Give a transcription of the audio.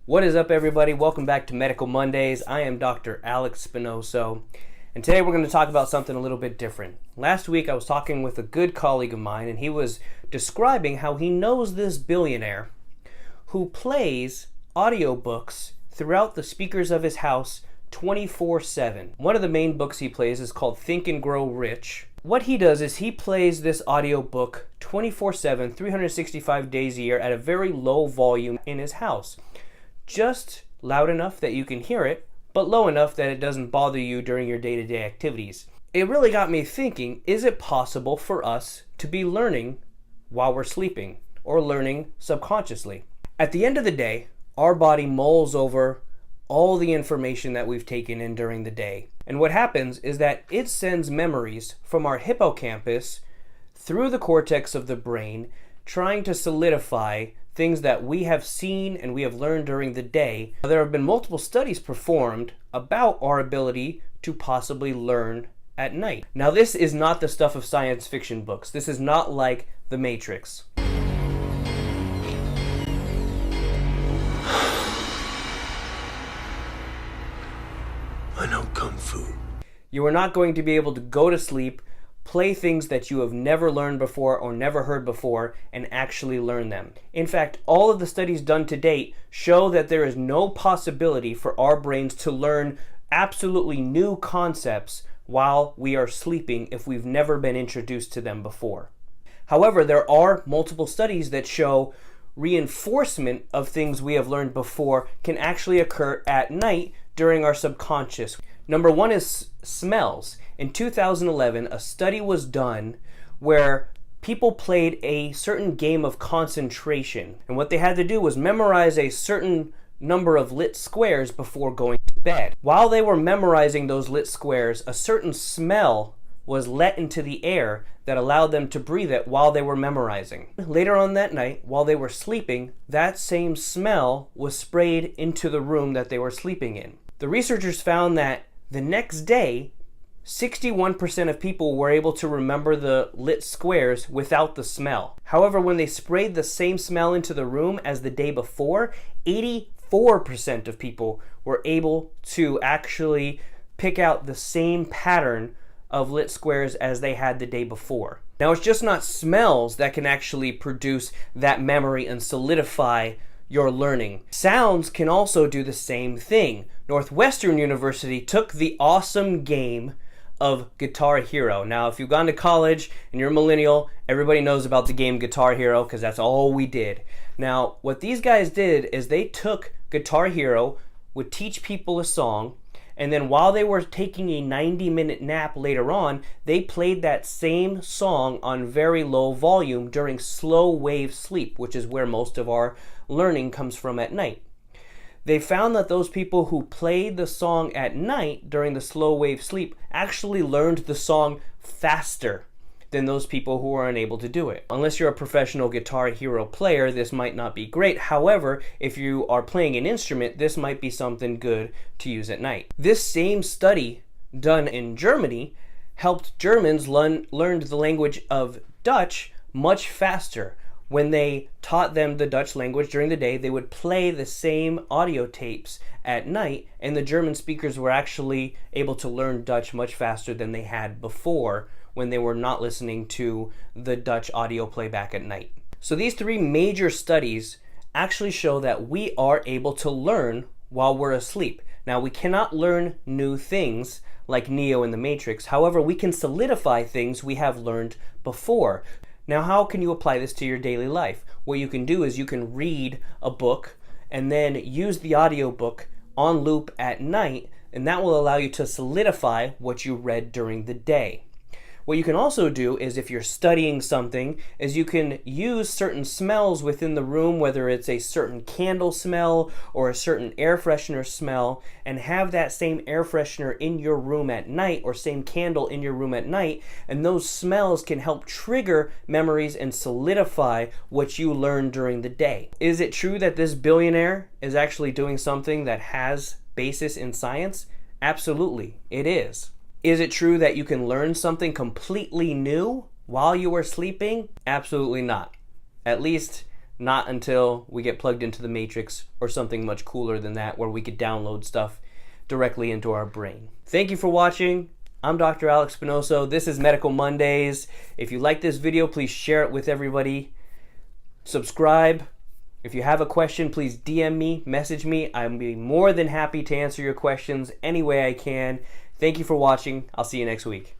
What is up, everybody? Welcome back to Medical Mondays. I am Dr. Alex Spinoso, and today we're going to talk about something a little bit different. Last week I was talking with a good colleague of mine, and he was describing how he knows this billionaire who plays audiobooks throughout the speakers of his house 24/7. One of the main books he plays is called Think and Grow Rich. What he does is he plays this audiobook 24/7, 365 days a year at a very low volume in his house. Just loud enough that you can hear it, but low enough that it doesn't bother you during your day-to-day activities. It really got me thinking, is it possible for us to be learning while we're sleeping, or learning subconsciously? At the end of the day, our body mulls over all the information that we've taken in during the day. And what happens is that it sends memories from our hippocampus through the cortex of the brain, trying to solidify things that we have seen and we have learned during the day. There have been multiple studies performed about our ability to possibly learn at night. Now, this is not the stuff of science fiction books. This is not like The Matrix. I know Kung Fu. You are not going to be able to go to sleep, play things that you have never learned before or never heard before, and actually learn them. In fact, all of the studies done to date show that there is no possibility for our brains to learn absolutely new concepts while we are sleeping if we've never been introduced to them before. However, there are multiple studies that show reinforcement of things we have learned before can actually occur at night during our subconscious. Number one is smells. In 2011, a study was done where people played a certain game of concentration. And what they had to do was memorize a certain number of lit squares before going to bed. While they were memorizing those lit squares, a certain smell was let into the air that allowed them to breathe it while they were memorizing. Later on that night, while they were sleeping, that same smell was sprayed into the room that they were sleeping in. The researchers found that the next day, 61% of people were able to remember the lit squares without the smell. However, when they sprayed the same smell into the room as the day before, 84% of people were able to actually pick out the same pattern of lit squares as they had the day before. Now, it's just not smells that can actually produce that memory and solidify your learning. Sounds can also do the same thing. Northwestern University took the awesome game of Guitar Hero. Now, if you've gone to college and you're a millennial, everybody knows about the game Guitar Hero because that's all we did. Now, what these guys did is they took Guitar Hero, would teach people a song, and then while they were taking a 90-minute nap later on, they played that same song on very low volume during slow wave sleep, which is where most of our learning comes from at night. They found that those people who played the song at night during the slow wave sleep actually learned the song faster than those people who were unable to do it. Unless you're a professional Guitar Hero player, this might not be great. However, if you are playing an instrument, this might be something good to use at night. This same study done in Germany helped Germans learn the language of Dutch much faster. When they taught them the Dutch language during the day, they would play the same audio tapes at night, and the German speakers were actually able to learn Dutch much faster than they had before when they were not listening to the Dutch audio playback at night. So these three major studies actually show that we are able to learn while we're asleep. Now, we cannot learn new things like Neo in the Matrix. However, we can solidify things we have learned before. Now, how can you apply this to your daily life? What you can do is you can read a book and then use the audiobook on loop at night, and that will allow you to solidify what you read during the day. What you can also do is, if you're studying something, is you can use certain smells within the room, whether it's a certain candle smell or a certain air freshener smell, and have that same air freshener in your room at night or same candle in your room at night, and those smells can help trigger memories and solidify what you learned during the day. Is it true that this billionaire is actually doing something that has basis in science? Absolutely, it is. Is it true that you can learn something completely new while you are sleeping? Absolutely not. At least not until we get plugged into the Matrix or something much cooler than that, where we could download stuff directly into our brain. Thank you for watching. I'm Dr. Alex Spinoso. This is Medical Mondays. If you like this video, please share it with everybody. Subscribe. If you have a question, please DM me, message me. I'll be more than happy to answer your questions any way I can. Thank you for watching. I'll see you next week.